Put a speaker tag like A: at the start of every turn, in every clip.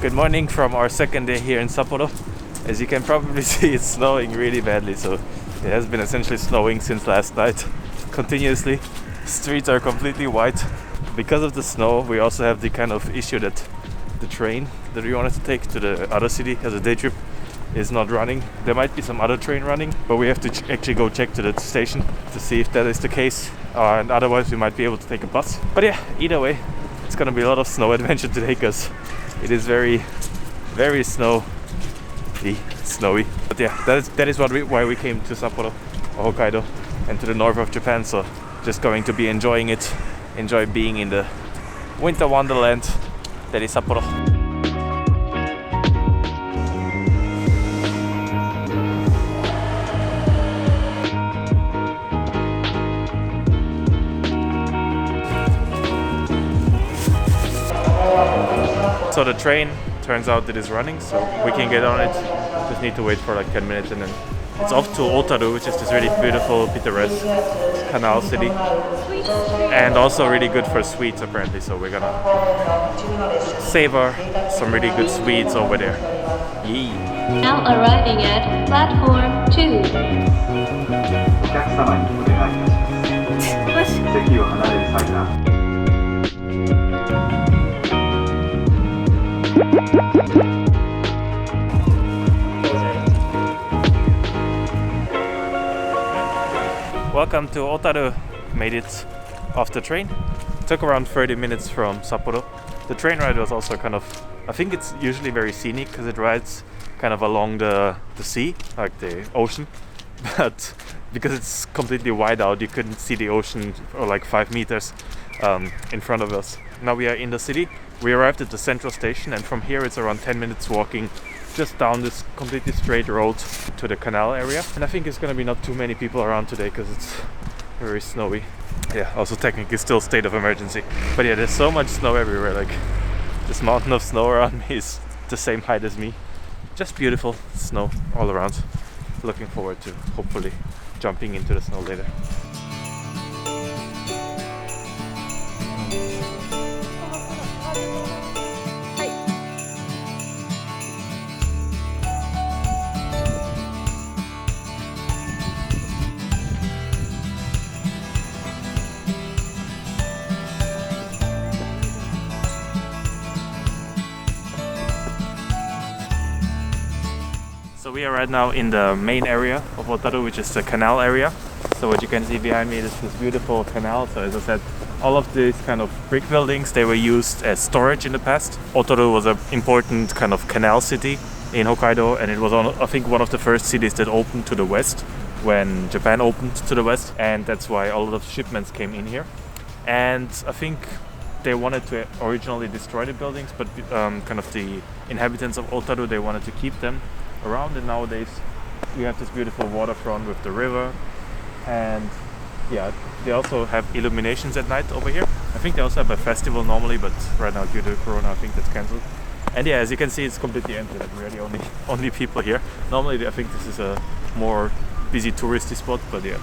A: Good morning from our second day here in Sapporo. As you can probably see, it's snowing really badly, so it has been essentially snowing since last night continuously. Streets are completely white. Because of the snow, we also have the kind of issue that the train that we wanted to take to the other city as a day trip is not running. There might be some other train running, but we have to actually go check to the station to see if that is the case, and otherwise we might be able to take a bus. But yeah, either way, it's gonna be a lot of snow adventure today because it is very, very snowy. But yeah, that is why we came to Sapporo or Hokkaido and to the north of Japan. So just going to be enjoying it, enjoy being in the winter wonderland that is Sapporo. So the train turns out it is running, so we can get on it. Just need to wait for like 10 minutes and then it's off to Otaru, which is this really beautiful, picturesque canal city. And also really good for sweets apparently, so we're gonna savor some really good sweets over there. Yee.
B: Now arriving at platform 2.
A: Welcome to Otaru. Made it off the train. Took around 30 minutes from Sapporo. The train ride was also kind of, I think it's usually very scenic because it rides kind of along the sea, like the ocean. But because it's completely wide out, you couldn't see the ocean for like 5 meters in front of us. Now we are in the city. We arrived at the central station, and from here it's around 10 minutes walking just down this completely straight road to the canal area. And I think it's gonna be not too many people around today because it's very snowy. Yeah, also technically still state of emergency. But yeah, there's so much snow everywhere. Like this mountain of snow around me is the same height as me. Just beautiful snow all around. Looking forward to hopefully jumping into the snow later. So we are right now in the main area of Otaru, which is the Canal Area. So what you can see behind me is this beautiful canal. So as I said, all of these kind of brick buildings, they were used as storage in the past. Otaru was an important kind of canal city in Hokkaido, and it was I think one of the first cities that opened to the west when Japan opened to the west, and that's why a lot of shipments came in here. And I think they wanted to originally destroy the buildings, but kind of the inhabitants of Otaru, they wanted to keep them around, and nowadays we have this beautiful waterfront with the river, and yeah, they also have illuminations at night over here. I think they also have a festival normally, but right now due to Corona I think that's cancelled. And yeah, as you can see, it's completely empty. Like we're the only people here. Normally I think this is a more busy touristy spot, but yeah,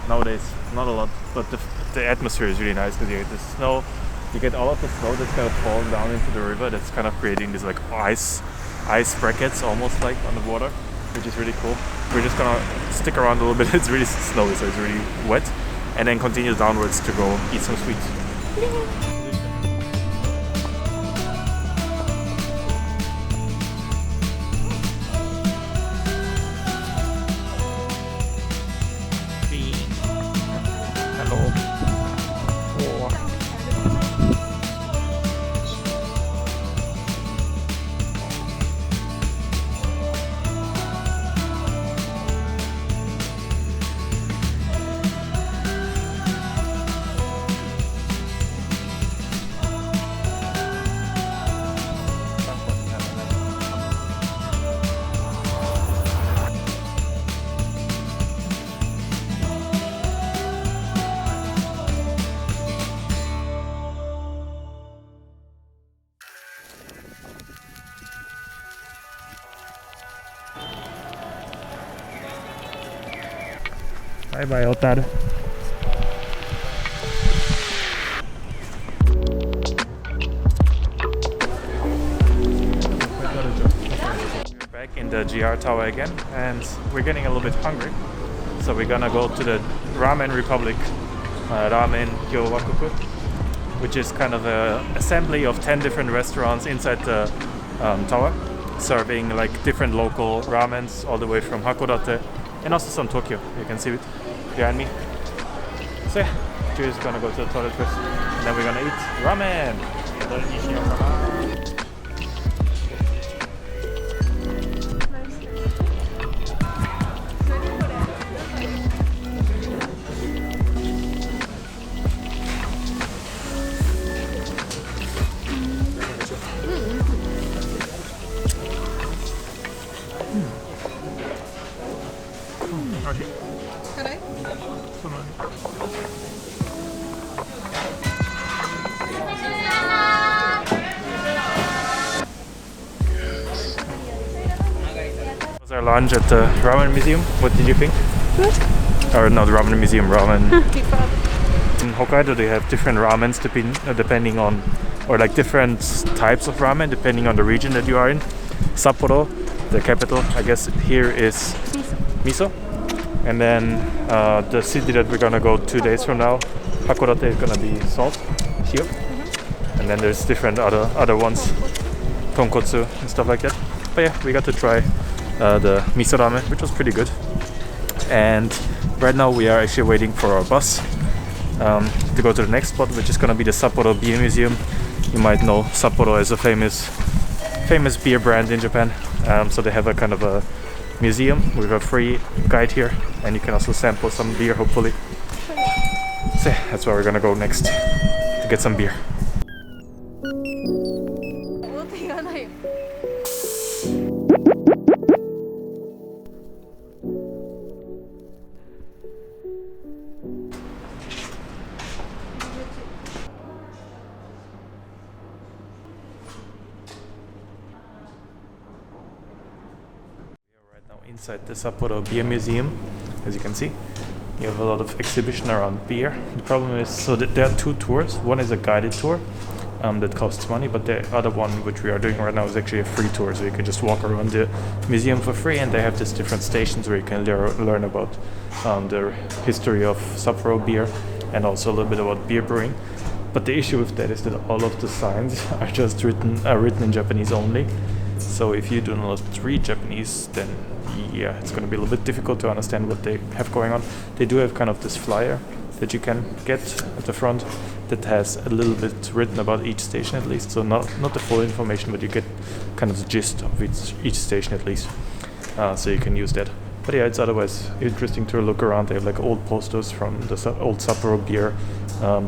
A: nowadays not a lot. But the atmosphere is really nice because you get the snow, you get all of the snow that's kind of falling down into the river, that's kind of creating this like ice brackets almost like on the water, which is really cool. We're just gonna stick around a little bit. It's really snowy, so it's really wet, and then continue downwards to go eat some sweets. Bye bye, Otaru. in the GR Tower again, and we're getting a little bit hungry. So we're gonna go to the Ramen Republic, Ramen Kyowakuku, which is kind of an assembly of 10 different restaurants inside the tower, serving like different local ramens all the way from Hakodate and also some Tokyo. You can see it behind me. So yeah, we're just gonna go to the toilet first, and then we're gonna eat ramen. Was our lunch at the Ramen Museum? What did you think?
C: Good.
A: Or not Ramen Museum, ramen. In Hokkaido they have different ramens depending on, or like different types of ramen depending on the region that you are in. Sapporo, the capital, I guess here is Miso. And then the city that we're gonna go 2 days from now, Hakodate, is gonna be salt, shio. And then there's different other ones, tonkotsu and stuff like that. But yeah, we got to try the Miso Ramen, which was pretty good. And right now we are actually waiting for our bus to go to the next spot, which is gonna be the Sapporo Beer Museum. You might know Sapporo as a famous beer brand in Japan. So they have a kind of a museum with a free guide here, and you can also sample some beer, hopefully. So yeah, that's where we're gonna go next to get some beer. Inside the Sapporo Beer Museum, as you can see, you have a lot of exhibition around beer. The problem is, so that there are 2 tours. One is a guided tour that costs money, but the other one, which we are doing right now, is actually a free tour. So you can just walk around the museum for free, and they have these different stations where you can learn about the history of Sapporo beer and also a little bit about beer brewing. But the issue with that is that all of the signs are just written in Japanese only. So if you do not read Japanese, then yeah, it's going to be a little bit difficult to understand what they have going on. They do have kind of this flyer that you can get at the front that has a little bit written about each station at least. So not the full information, but you get kind of the gist of each station at least. So you can use that. But yeah, it's otherwise interesting to look around. They have like old posters from the old Sapporo beer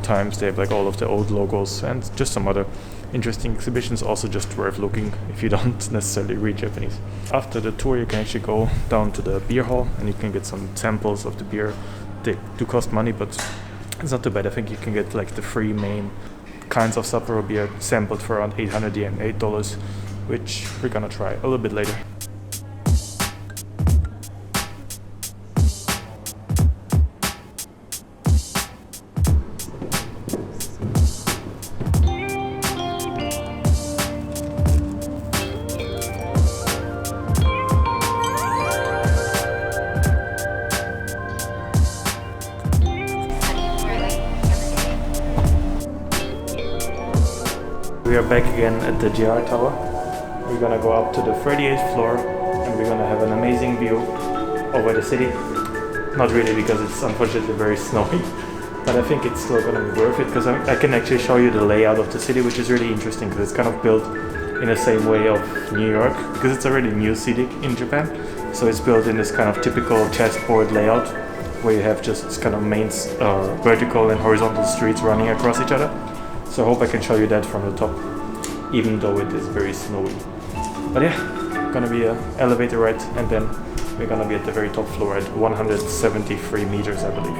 A: times. They have like all of the old logos and just some other interesting exhibitions, also just worth looking if you don't necessarily read Japanese. After the tour you can actually go down to the beer hall and you can get some samples of the beer. They do cost money, but it's not too bad. I think you can get like the 3 main kinds of Sapporo beer sampled for around 800 yen, $8, which we're gonna try a little bit later. We are back again at the GR Tower. We're gonna go up to the 38th floor and we're gonna have an amazing view over the city. Not really, because it's unfortunately very snowy, but I think it's still gonna be worth it because I can actually show you the layout of the city, which is really interesting because it's kind of built in the same way of New York, because it's a really new city in Japan. So it's built in this kind of typical chessboard layout where you have just kind of main vertical and horizontal streets running across each other. So I hope I can show you that from the top, even though it is very snowy. But yeah, gonna be an elevator ride, and then we're gonna be at the very top floor at 173 meters, I believe.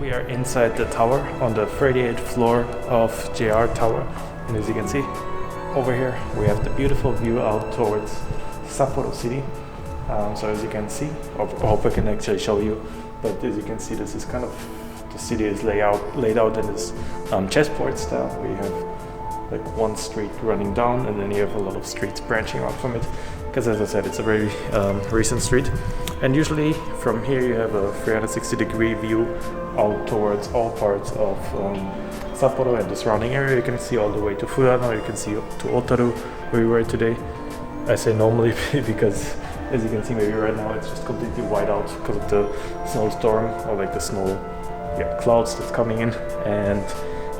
A: We are inside the tower on the 38th floor of JR Tower, and as you can see over here we have the beautiful view out towards Sapporo city. So as you can see, I hope I can actually show you, but as you can see this is kind of, the city is laid out in this chessboard style, where you have like one street running down and then you have a lot of streets branching out from it, because as I said it's a very recent street, and usually from here you have a 360-degree view out towards all parts of Sapporo and the surrounding area. You can see all the way to Furano, you can see up to Otaru where we were today. I say normally because as you can see maybe right now it's just completely white out because of the snowstorm, or like the snow clouds that's coming in, and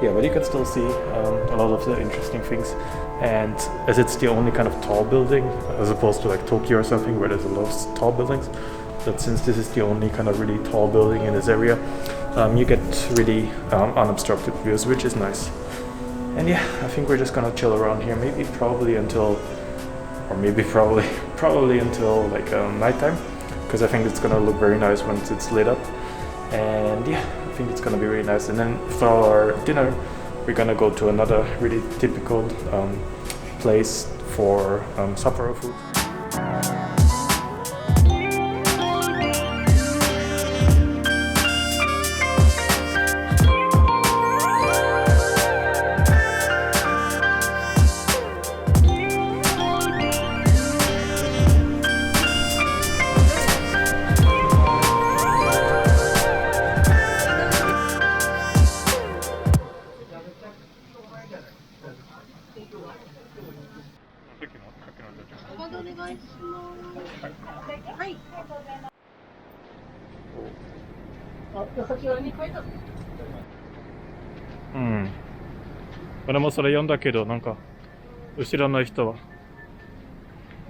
A: but you can still see a lot of the interesting things. And as it's the only kind of tall building, as opposed to like Tokyo or something where there's a lot of tall buildings, but since this is the only kind of really tall building in this area, you get really unobstructed views, which is nice. And I think we're just gonna chill around here, probably until like nighttime, because I think it's gonna look very nice once it's lit up. And I think it's gonna be really nice. And then for our dinner we're gonna go to another really typical place for Sapporo food.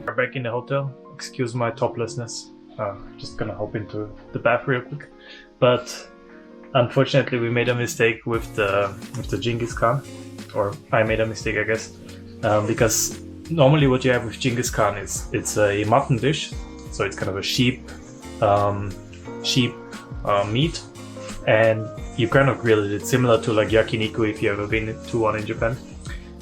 A: We're back in the hotel. Excuse my toplessness. Just gonna hop into the bath real quick. But unfortunately we made a mistake with the Genghis Khan. Or I made a mistake, I guess. Because normally what you have with Genghis Khan is it's a mutton dish. So it's kind of a sheep meat, and you kind of grill it. It's similar to like yakiniku if you ever been to one in Japan.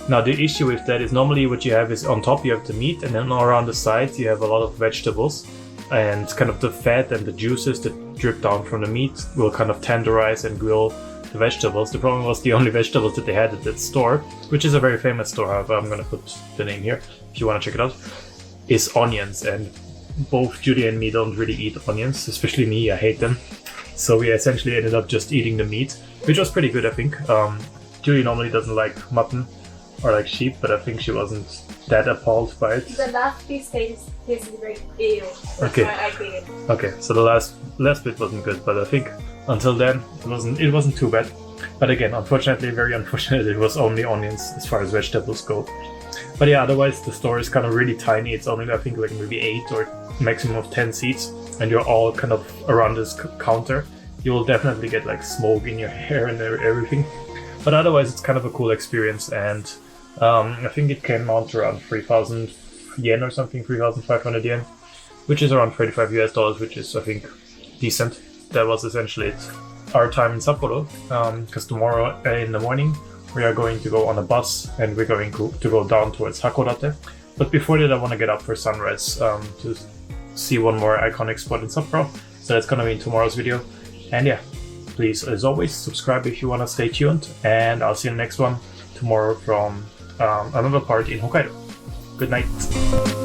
A: Now the issue with that is normally what you have is on top you have the meat, and then around the sides you have a lot of vegetables, and kind of the fat and the juices that drip down from the meat will kind of tenderize and grill the vegetables. The problem was the only vegetables that they had at that store, which is a very famous store, however, I'm gonna put the name here if you want to check it out, is onions, and both Judy and me don't really eat onions, especially me, I hate them. So we essentially ended up just eating the meat, which was pretty good, I think. Judy normally doesn't like mutton or like sheep, but I think she wasn't that appalled by it.
C: The last piece tastes very ew.
A: Okay.
C: I hate it.
A: Okay, so the last bit wasn't good, but I think until then it wasn't too bad. But again, unfortunately, very unfortunate, it was only onions as far as vegetables go. But otherwise the store is kind of really tiny. It's only I think like maybe 8 or maximum of 10 seats, and you're all kind of around this counter. You will definitely get like smoke in your hair and everything, but otherwise it's kind of a cool experience. And I think it came out to around 3,000 yen or something, 3,500 yen, which is around $35 US, which is I think decent. That was essentially it. Our time in Sapporo, because tomorrow in the morning we are going to go on a bus and we're going to go down towards Hakodate. But before that I want to get up for sunrise to see one more iconic spot in Sapporo. So that's gonna be in tomorrow's video. And please, as always, subscribe if you want to stay tuned, and I'll see you in the next one tomorrow from another part in Hokkaido. Good night.